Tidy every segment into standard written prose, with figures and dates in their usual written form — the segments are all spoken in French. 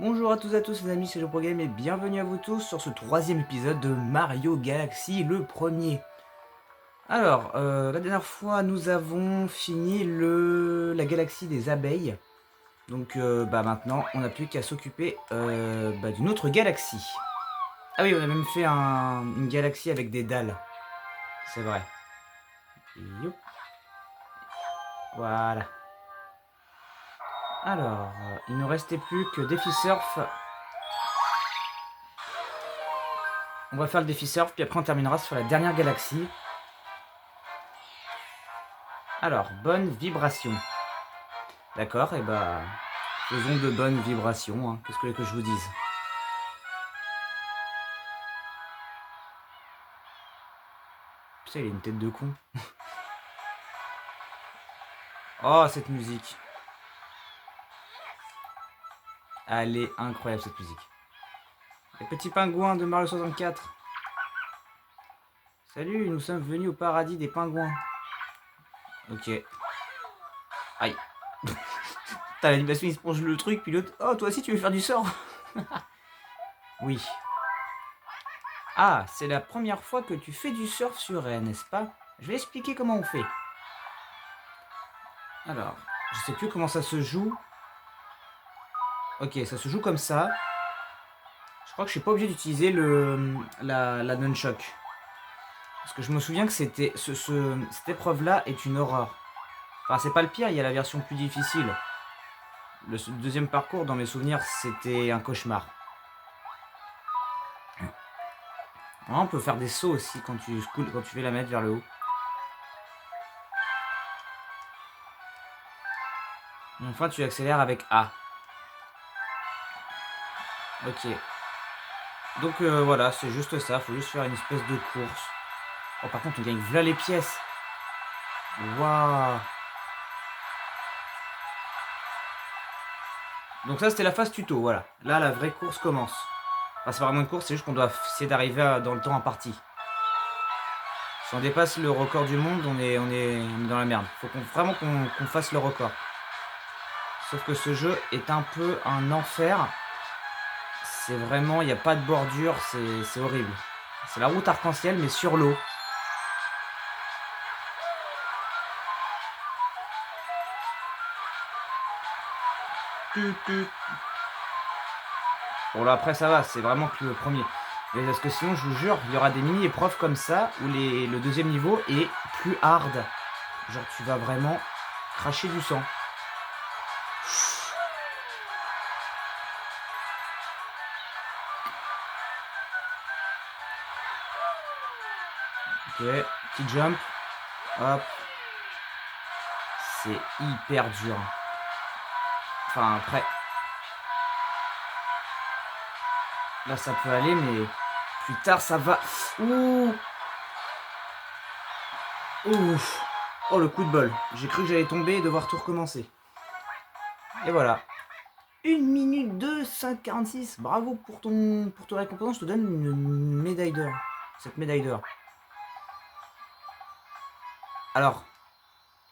Bonjour à tous les amis, c'est JoProGame et bienvenue à vous tous sur ce troisième épisode de Mario Galaxy, le premier. Alors, la dernière fois nous avons fini la galaxie des abeilles. Donc maintenant on n'a plus qu'à s'occuper d'une autre galaxie. Ah oui, on a même fait une galaxie avec des dalles. C'est vrai. Youp. Voilà. Alors, il ne restait plus que Défi Surf. On va faire le Défi Surf, puis après on terminera sur la dernière galaxie. Alors, bonne vibration. D'accord, et faisons de bonnes vibrations, hein. Qu'est-ce que je vous dise? Putain, il a une tête de con. Oh, cette musique. Elle est incroyable, cette musique. Les petits pingouins de Mario 64. Salut, nous sommes venus au paradis des pingouins. Ok. Aïe. T'as l'animation, il se penche le truc, puis l'autre... Oh, toi aussi, tu veux faire du sort? Oui. Ah, c'est la première fois que tu fais du surf sur Rennes, n'est-ce pas? Je vais expliquer comment on fait. Alors, je sais plus comment ça se joue. Ok, ça se joue comme ça. Je crois que je suis pas obligé d'utiliser la nunchuck. Parce que je me souviens que cette épreuve-là est une horreur. Enfin, c'est pas le pire, il y a la version plus difficile. Le deuxième parcours, dans mes souvenirs, c'était un cauchemar. On peut faire des sauts aussi quand tu fais la mettre vers le haut. Et enfin, tu accélères avec A. Ok. Donc voilà, c'est juste ça. Faut juste faire une espèce de course. Oh, par contre, on gagne voilà les pièces. Waouh. Donc ça, c'était la phase tuto, voilà. Là, la vraie course commence. Enfin, c'est pas vraiment une course, c'est juste qu'on doit essayer d'arriver dans le temps imparti. Si on dépasse le record du monde, on est dans la merde. Faut vraiment qu'on fasse le record. Sauf que ce jeu est un peu un enfer. C'est vraiment, il n'y a pas de bordure, c'est horrible. C'est la route arc-en-ciel, mais sur l'eau. Bon là après ça va, c'est vraiment que le premier. Mais parce que sinon je vous jure, il y aura des mini-épreuves comme ça où le deuxième niveau est plus hard. Genre tu vas vraiment cracher du sang. Ok, petit jump. Hop. C'est hyper dur. Enfin après. Là ça peut aller mais plus tard ça va. Ouh. Ouf. Oh le coup de bol. J'ai cru que j'allais tomber et devoir tout recommencer. Et voilà. 1 minute 2, 5,46. Bravo pour ton récompense. Je te donne une médaille d'or. Cette médaille d'or. Alors,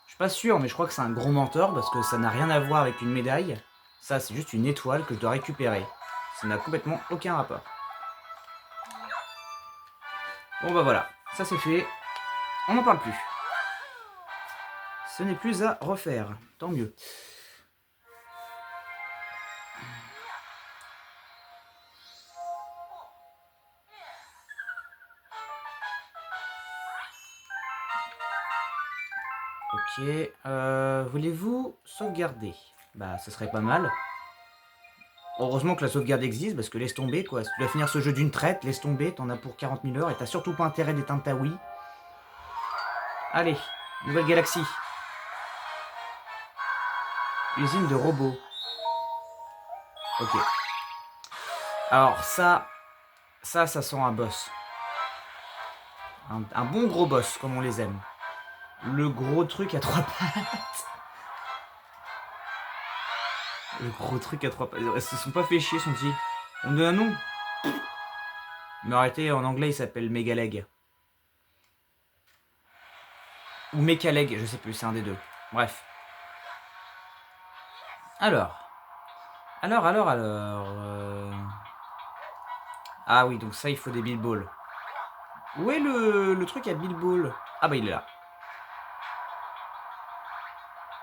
je suis pas sûr, mais je crois que c'est un gros menteur parce que ça n'a rien à voir avec une médaille. Ça, c'est juste une étoile que je dois récupérer. Ça n'a complètement aucun rapport. Bon bah voilà, ça c'est fait. On n'en parle plus. Ce n'est plus à refaire. Tant mieux. Ok. Voulez-vous sauvegarder? Bah, ça serait pas mal. Heureusement que la sauvegarde existe, parce que laisse tomber, quoi. Si tu dois finir ce jeu d'une traite, laisse tomber, t'en as pour 40 000 heures, et t'as surtout pas intérêt d'éteindre ta Wii. Allez, nouvelle galaxie. Usine de robots. Ok. Alors ça sent un boss. Un bon gros boss, comme on les aime. Le gros truc à 3 pattes. Le gros truc à 3 pattes. Ils se sont pas fait chier, sont dit. On donne un nom. Mais arrêtez, en anglais il s'appelle Megaleg. Ou Mechaleg, je sais plus, c'est un des deux. Bref. Alors. Alors. Ah oui, donc ça, il faut des Bilballs. Où est le truc à Bilball? Ah bah il est là.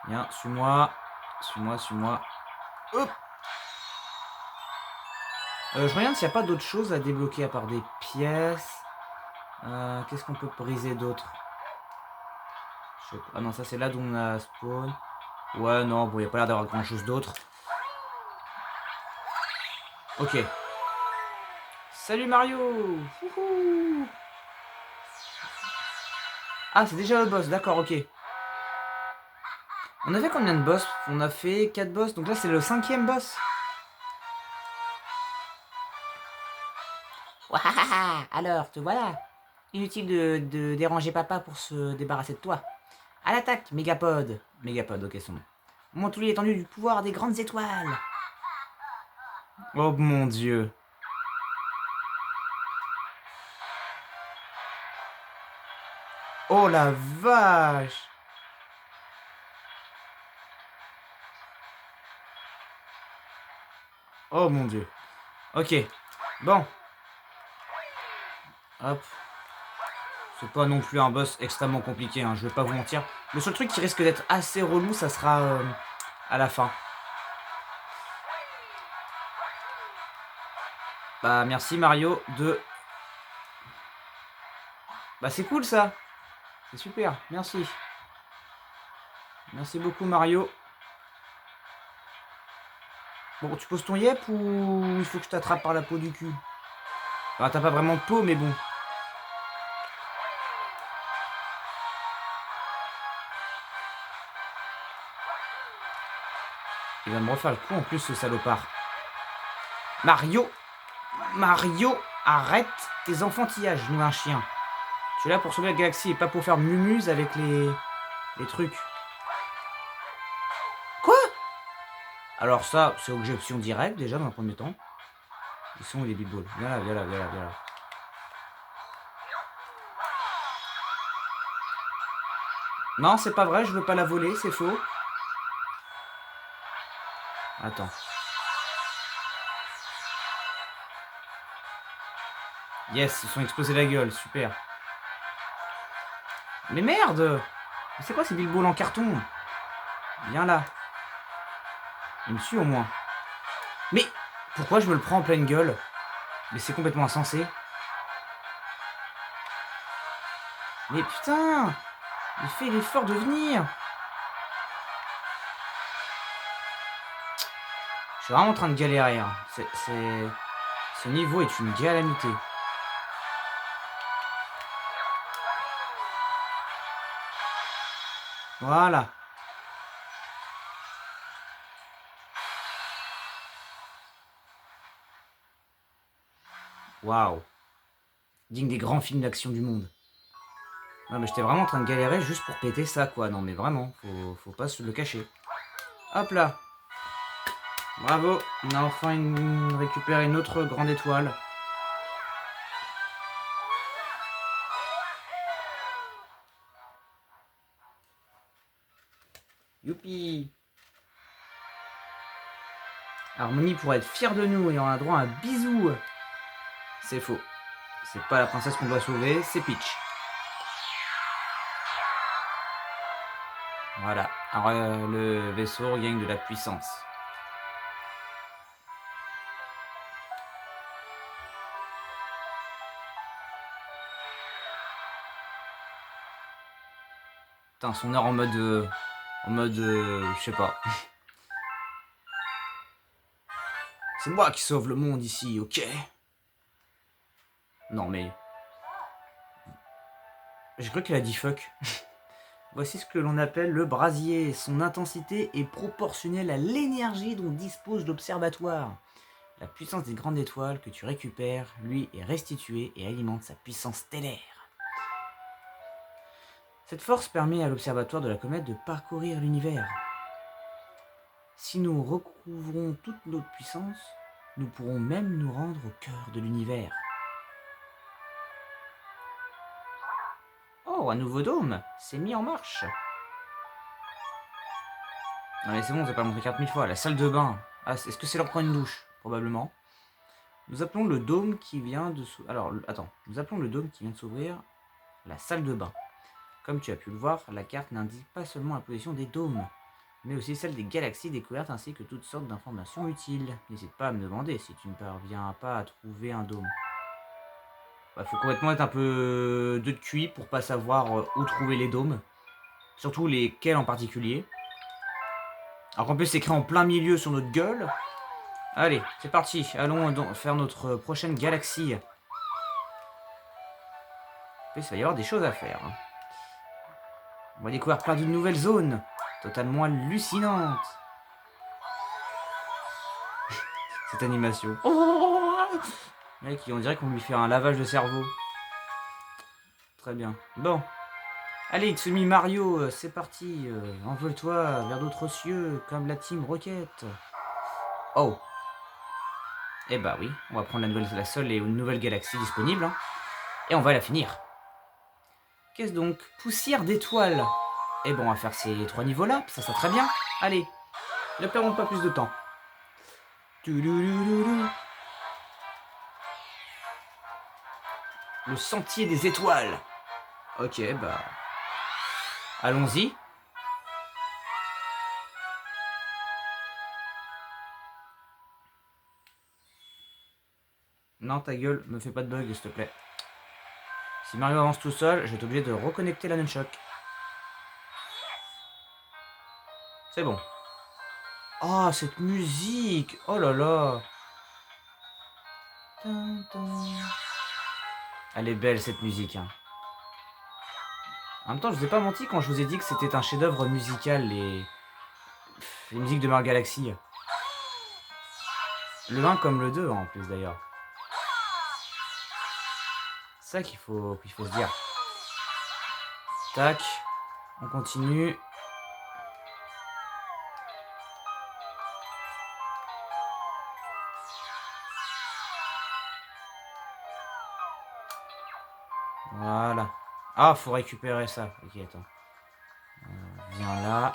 Viens, suis-moi. Suis-moi. Hop. Je regarde s'il n'y a pas d'autres choses à débloquer à part des pièces. Qu'est-ce qu'on peut briser d'autre? Ah non, ça c'est là d'où on a spawn. Ouais, non, bon, il n'y a pas l'air d'avoir grand chose d'autre. Ok. Salut Mario! Wouhou! Ah, c'est déjà le boss, d'accord, ok. On a fait combien de boss? On a fait 4 boss, donc là c'est le 5e boss. Wahaha! Alors, te voilà. Inutile de déranger papa pour se débarrasser de toi. À l'attaque, Mégapode. Mégapode, ok, son nom. Montre lui l'étendue du pouvoir des grandes étoiles. Oh mon dieu. Oh la vache. Oh mon dieu. Ok. Bon. Hop. C'est pas non plus un boss extrêmement compliqué, hein, je vais pas vous mentir. Le seul truc qui risque d'être assez relou, ça sera à la fin. Bah merci Mario de... Bah c'est cool ça. C'est super, merci. Merci beaucoup Mario. Bon, tu poses ton yep ou il faut que je t'attrape par la peau du cul? Enfin, t'as pas vraiment de peau, mais bon. Il va me refaire le coup en plus, ce salopard. Mario! Mario, arrête tes enfantillages, nous un chien. Tu es là pour sauver la galaxie et pas pour faire mumuse avec les trucs. Quoi? Alors ça, c'est objection directe déjà dans un premier temps. Ils sont où les Bilballs? Viens là, viens là, viens là, viens là. Non, c'est pas vrai, je veux pas la voler, c'est faux. Attends. Yes, ils sont explosés la gueule, super. Mais merde! Mais c'est quoi ces Bilballs en carton? Viens là. Il me suit au moins. Mais pourquoi je me le prends en pleine gueule? Mais c'est complètement insensé. Mais putain! Il fait l'effort de venir! Je suis vraiment en train de galérer. Hein. Ce niveau est une calamité. Voilà. Waouh. Digne des grands films d'action du monde. Non mais j'étais vraiment en train de galérer juste pour péter ça quoi. Non mais vraiment, faut pas se le cacher. Hop là. Bravo. On a enfin récupéré une autre grande étoile. Youpi. Harmonie pourrait être fière de nous et on a droit à un bisou. C'est faux. C'est pas la princesse qu'on doit sauver, c'est Peach. Voilà. Alors, le vaisseau gagne de la puissance. Putain, son air en mode... je sais pas. C'est moi qui sauve le monde ici, ok? Non mais... J'ai cru qu'elle a dit fuck. Voici ce que l'on appelle le brasier. Son intensité est proportionnelle à l'énergie dont dispose l'observatoire. La puissance des grandes étoiles que tu récupères, lui, est restituée et alimente sa puissance stellaire. Cette force permet à l'observatoire de la comète de parcourir l'univers. Si nous recouvrons toute notre puissance, nous pourrons même nous rendre au cœur de l'univers. Oh, un nouveau dôme s'est mis en marche. Non mais c'est bon, on t'a pas montré 4000 fois. La salle de bain. Ah, est-ce que c'est leur prendre une douche? Probablement. Nous appelons le dôme qui vient de s'ouvrir. Alors, attends. Nous appelons le dôme qui vient de s'ouvrir la salle de bain. Comme tu as pu le voir, la carte n'indique pas seulement la position des dômes, mais aussi celle des galaxies découvertes ainsi que toutes sortes d'informations utiles. N'hésite pas à me demander si tu ne parviens pas à trouver un dôme. Bah, faut complètement être un peu de QI pour pas savoir où trouver les dômes. Surtout lesquels en particulier. Alors qu'en plus c'est écrit en plein milieu sur notre gueule. Allez, c'est parti. Allons donc faire notre prochaine galaxie. En plus, il va y avoir des choses à faire. On va découvrir plein de nouvelles zones. Totalement hallucinantes. Cette animation. Oh, mec, on dirait qu'on lui fait un lavage de cerveau. Très bien. Bon. Allez, Tsumi Mario, c'est parti. Envole-toi vers d'autres cieux, comme la Team Rocket. Oh. Eh bah oui, on va prendre la seule et une nouvelle galaxie disponible. Hein, et on va la finir. Qu'est-ce donc? Poussière d'étoiles. Eh bon, on va faire ces 3 niveaux-là, ça sera très bien. Allez, ne perdons pas plus de temps. Le sentier des étoiles. Ok, bah... allons-y. Non, ta gueule, me fais pas de bug, s'il te plaît. Si Mario avance tout seul, je vais être obligé de reconnecter la nunchuk. C'est bon. Oh, cette musique! Oh là là! Elle est belle, cette musique. Hein. En même temps, je vous ai pas menti quand je vous ai dit que c'était un chef-d'œuvre musical, les musiques de Mario Galaxy. Le 1 comme le 2, en plus, d'ailleurs. C'est ça qu'il faut se dire. Tac. On continue. Voilà. Ah, faut récupérer ça. Ok, attends. Viens là.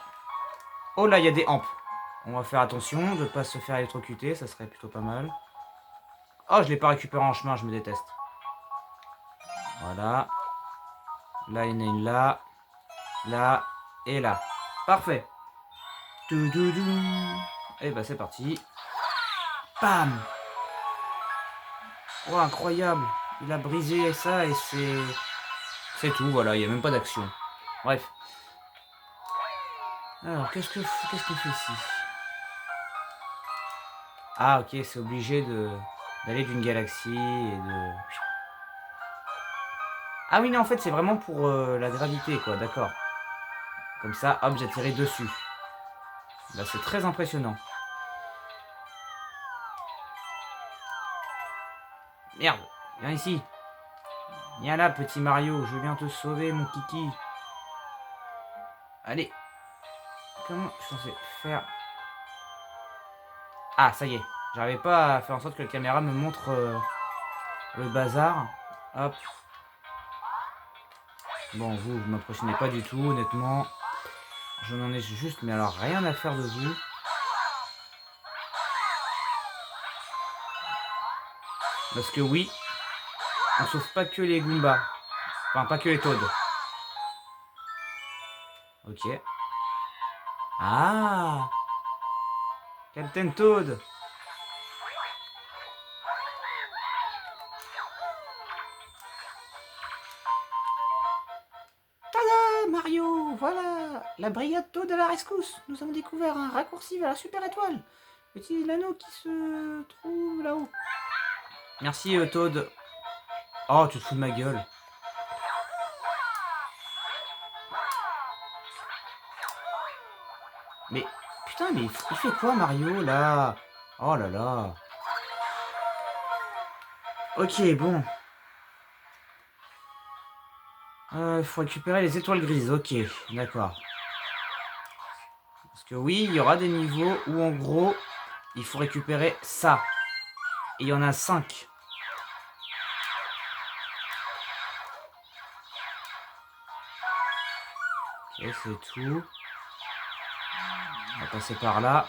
Oh là, il y a des hampes. On va faire attention de ne pas se faire électrocuter, ça serait plutôt pas mal. Oh, je l'ai pas récupéré en chemin, je me déteste. Voilà. Là, il y en a une là. Là. Et là. Parfait. Et bah, c'est parti. Bam! Oh, incroyable. Il a brisé ça et c'est... C'est tout, voilà, il n'y a même pas d'action. Bref. Alors, qu'est-ce qu'on fait ici? Ah, ok, c'est obligé d'aller d'une galaxie et de... Ah oui, non, en fait, c'est vraiment pour la gravité, quoi, d'accord. Comme ça, hop, j'atterris dessus. Là, c'est très impressionnant. Merde, viens ici. Viens là, petit Mario, je viens te sauver, mon kiki. Allez. Comment je suis censé faire? Ah, ça y est. J'arrivais pas à faire en sorte que la caméra me montre le bazar. Hop. Bon, vous m'impressionnez pas du tout, honnêtement. Je n'en ai juste, mais alors rien à faire de vous. Parce que oui, on sauve pas que les Goombas. Enfin, pas que les Toads. Ok. Ah, Captain Toad. Tada, Mario, voilà. La brigade Toad à la rescousse. Nous avons découvert un raccourci vers la super étoile. Petit l'anneau qui se trouve là-haut. Merci, Toad. Oh, tu te fous de ma gueule. Mais, putain, mais il fait quoi, Mario, là? Oh là là. Ok, bon. Il faut récupérer les étoiles grises. Ok, d'accord. Parce que oui, il y aura des niveaux où, en gros, il faut récupérer ça. Et il y en a 5. Ok, c'est tout. On va passer par là.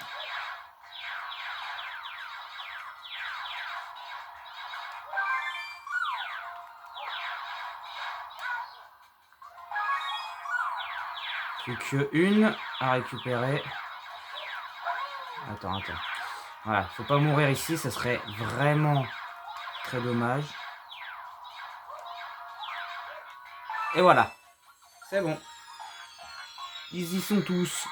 Plus qu'une à récupérer. Attends. Voilà, faut pas mourir ici, ça serait vraiment très dommage. Et voilà, c'est bon. Ils y sont tous.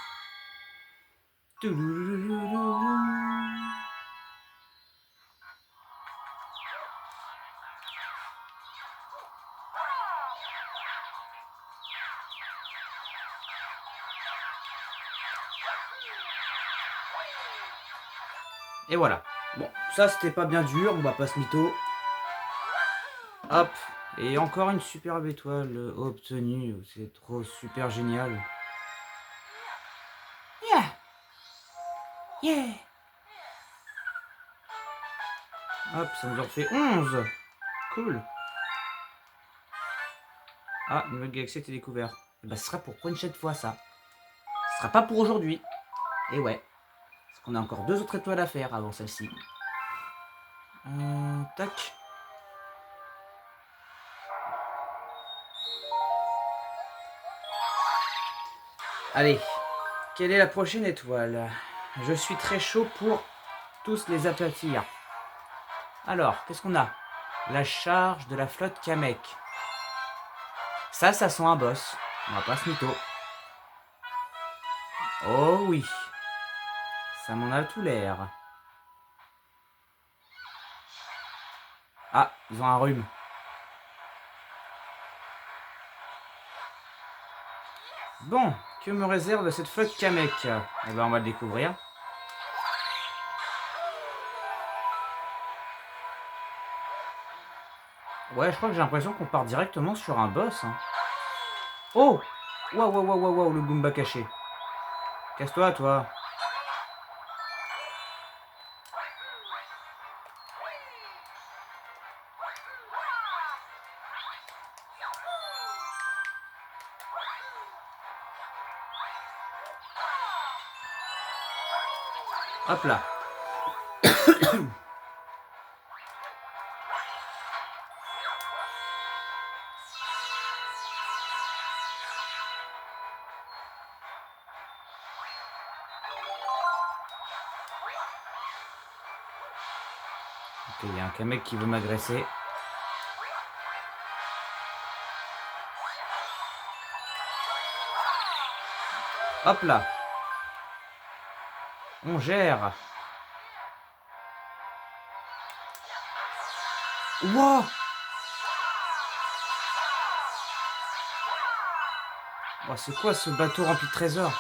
Et voilà. Bon, ça c'était pas bien dur, on va pas se mytho. Hop. Et encore une superbe étoile obtenue. C'est trop super génial. Yeah. Hop, ça nous en fait 11. Cool. Ah, une nouvelle galaxie a été découverte. Bah, ce sera pour une prochaine fois, ça. Ce sera pas pour aujourd'hui. Et ouais. Parce qu'on a encore 2 autres étoiles à faire avant celle-ci. Tac. Allez. Quelle est la prochaine étoile? Je suis très chaud pour tous les aplatir. Alors, qu'est-ce qu'on a? La charge de la flotte Kamek. Ça sent un boss. On va pas se mytho. Oh oui. Ça m'en a tout l'air. Ah, ils ont un rhume. Bon, que me réserve cette flotte Kamek? Eh ben, on va le découvrir. Ouais, je crois que j'ai l'impression qu'on part directement sur un boss. Hein. Oh! Waouh, le Goomba caché. Casse-toi, toi. Hop là. Ok, il y a un Kamek qui veut m'agresser. Hop là. On gère. Wow! Oh, c'est quoi ce bateau rempli de trésors?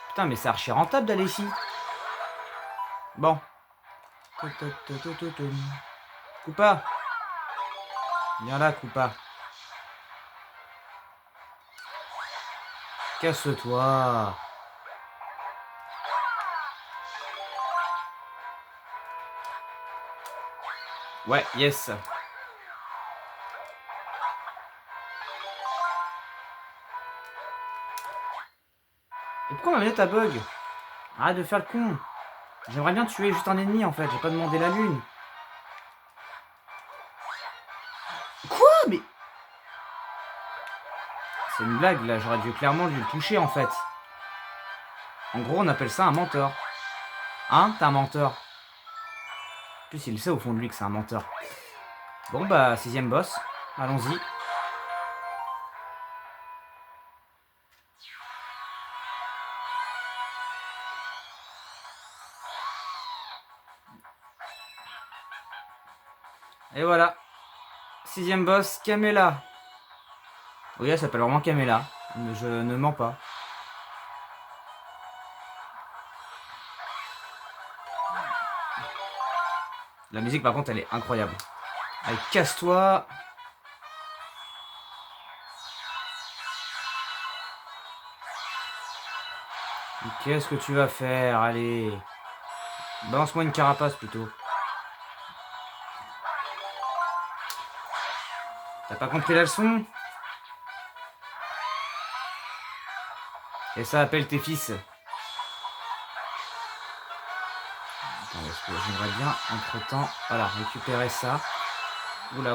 Putain, mais c'est archi rentable d'aller ici. Bon. Koopa. Viens là, Koopa. Casse-toi. Ouais, yes. Et pourquoi ma manette a bug? Arrête de faire le con. J'aimerais bien tuer juste un ennemi en fait, j'ai pas demandé la lune. Quoi? Mais... C'est une blague là, j'aurais dû clairement lui le toucher en fait. En gros, on appelle ça un menteur. Hein? T'es un menteur. En plus, il sait au fond de lui que c'est un menteur. Bon bah, 6ème boss. Allons-y. Et voilà. 6ème boss, Kamela. Oui, elle s'appelle vraiment Kamela. Je ne mens pas. La musique par contre elle est incroyable. Allez, casse-toi. Qu'est-ce que tu vas faire? Allez. Balance-moi une carapace plutôt. T'as pas compris la leçon? Et ça appelle tes fils. Attends, parce que j'aimerais bien, entre temps, voilà, récupérer ça. Oula.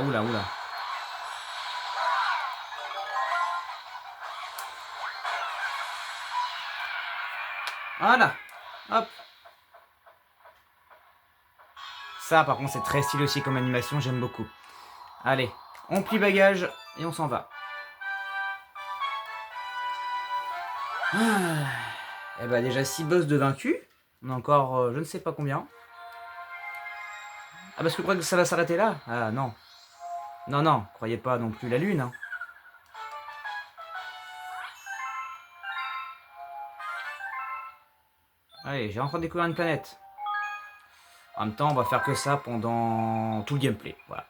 Voilà. Hop. Ça, par contre, c'est très stylé aussi comme animation. J'aime beaucoup. Allez, on plie bagage et on s'en va. Et bah déjà 6 boss de vaincus. On a encore je ne sais pas combien. Ah parce que je crois que ça va s'arrêter là. Ah non. Non, non, croyez pas non plus la lune. Hein. Allez, j'ai enfin découvert une planète. En même temps, on va faire que ça pendant tout le gameplay. Voilà.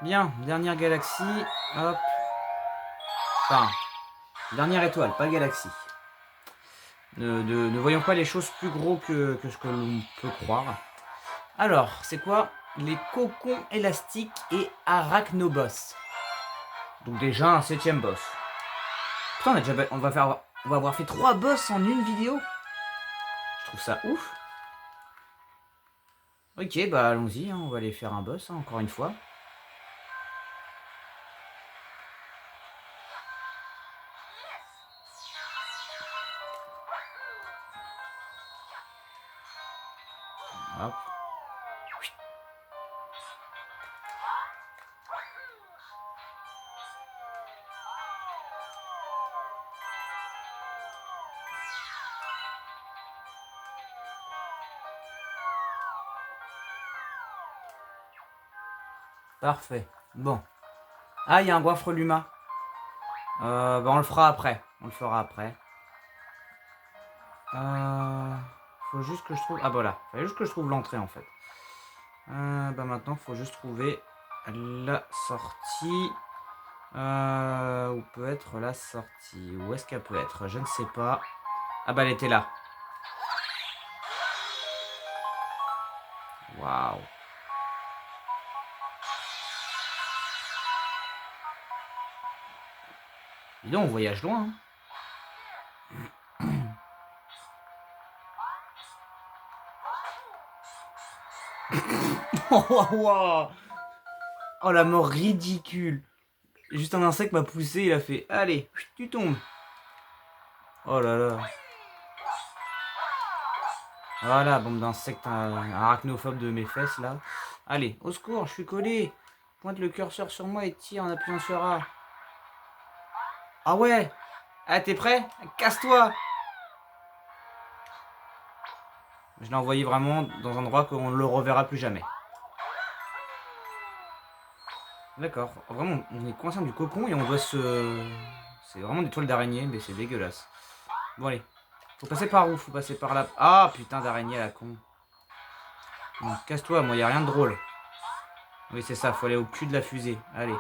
Bien, dernière galaxie. Hop. Enfin, dernière étoile, pas galaxie. Ne voyons pas les choses plus gros que ce que l'on peut croire. Alors, c'est quoi? Les cocons élastiques et arachnobos. Donc déjà un 7ème boss. Putain, on va avoir fait 3 boss en une vidéo. Je trouve ça ouf. Ok, bah allons-y, hein, on va aller faire un boss, hein, encore une fois. Hop. Parfait. Bon. Ah, il y a un goinfre Luma. Bah on le fera après. On le fera après. Faut juste que je trouve... Ah voilà. Fallait juste que je trouve l'entrée en fait. Bah maintenant, faut juste trouver la sortie. Où peut être la sortie? Où est-ce qu'elle peut être? Je ne sais pas. Ah bah elle était là. Waouh. Dis donc, on voyage loin. Hein. Oh, oh la mort ridicule. Juste un insecte m'a poussé, il a fait allez, tu tombes. Oh là là. Voilà, bande d'insectes arachnophobe de mes fesses là. Allez, au secours, je suis collé. Pointe le curseur sur moi et tire en appuyant sur A. Ah ouais. Ah, t'es prêt? Casse-toi. Je l'ai envoyé vraiment dans un endroit qu'on ne le reverra plus jamais. D'accord. Vraiment, on est coincé du cocon et on doit se... C'est vraiment des toiles d'araignée, mais c'est dégueulasse. Bon, allez. Faut passer par où? Faut passer par là. Ah, putain d'araignée à la con. Bon, casse-toi, moi, y a rien de drôle. Oui, c'est ça, faut aller au cul de la fusée. Allez.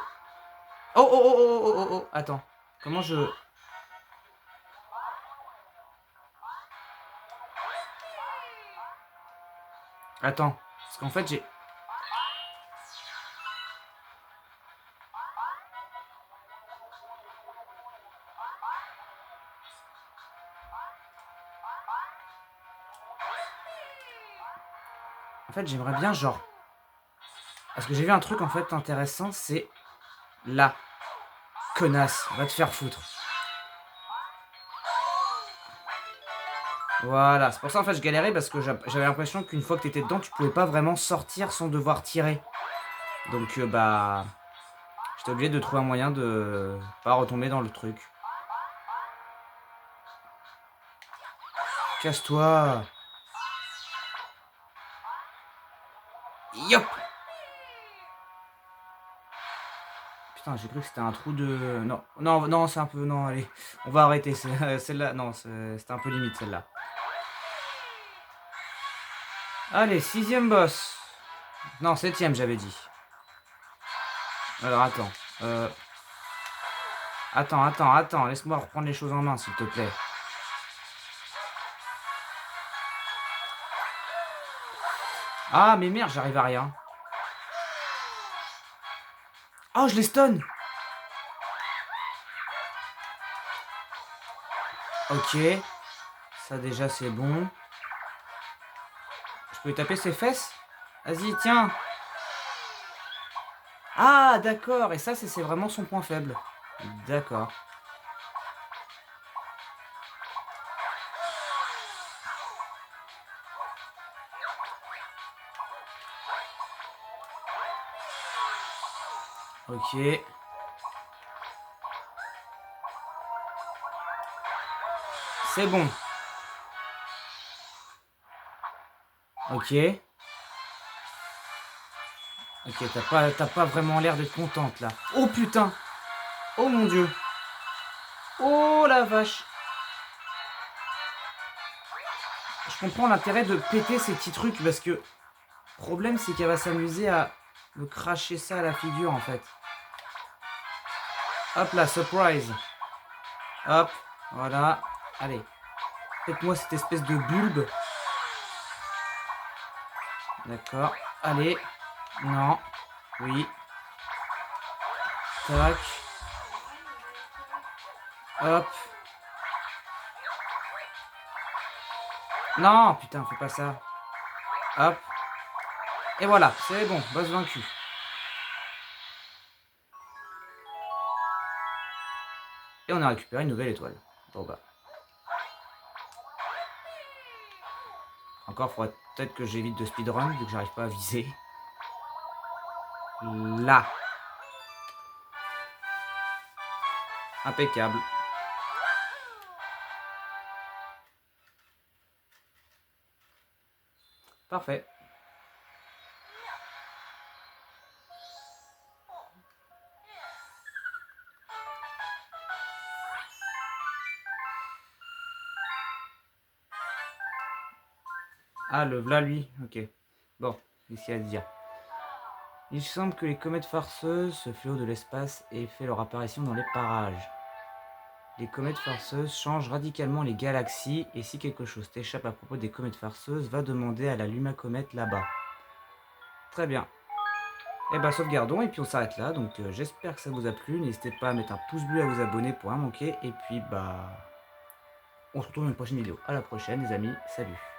Oh, oh, oh, oh, oh, oh, oh. Attends. Comment je... Attends. Parce qu'en fait, j'ai... En fait, j'aimerais bien, genre... Parce que j'ai vu un truc, en fait, intéressant, c'est... Là. Connasse, va te faire foutre. Voilà, c'est pour ça en fait je galérais parce que j'avais l'impression qu'une fois que t'étais dedans, tu pouvais pas vraiment sortir sans devoir tirer. Donc bah, j'étais obligé de trouver un moyen de pas retomber dans le truc. Casse-toi. Yop. Putain, j'ai cru que c'était un trou de... Non, non, non, c'est un peu... Non, allez, on va arrêter. Celle-là, non, c'était un peu limite celle-là. Allez, 6ème boss. Non, 7ème j'avais dit. Alors attends. Attends, laisse-moi reprendre les choses en main s'il te plaît. Ah mais merde, j'arrive à rien. Oh, je les stun. Ok. Ça déjà c'est bon. Je peux lui taper ses fesses? Vas-y, tiens. Ah, d'accord. Et ça, c'est vraiment son point faible. D'accord. Ok. C'est bon. Ok. Ok, t'as pas vraiment l'air d'être contente là. Oh putain. Oh mon dieu. Oh la vache. Je comprends l'intérêt de péter ces petits trucs parce que le problème c'est qu'elle va s'amuser à me cracher ça à la figure en fait. Hop là, surprise. Hop, voilà. Allez. Faites-moi cette espèce de bulbe. D'accord. Allez. Non. Oui. Tac. Hop. Non, putain, fais pas ça. Hop. Et voilà, c'est bon, boss vaincu. Et on a récupéré une nouvelle étoile. Bon bah. Encore, faudrait peut-être que j'évite de speedrun, vu que j'arrive pas à viser. Là. Impeccable. Parfait. Ah, le v'là lui. Ok. Bon, qu'est-ce qu'il y a à dire? Il semble que les comètes farceuses, ce fléau de l'espace, aient fait leur apparition dans les parages. Les comètes farceuses changent radicalement les galaxies, et si quelque chose t'échappe à propos des comètes farceuses, va demander à la Lumacomète là-bas. Très bien. Eh ben sauvegardons et puis on s'arrête là. Donc j'espère que ça vous a plu. N'hésitez pas à mettre un pouce bleu, à vous abonner pour rien manquer. Et puis bah on se retrouve dans une prochaine vidéo. À la prochaine les amis. Salut.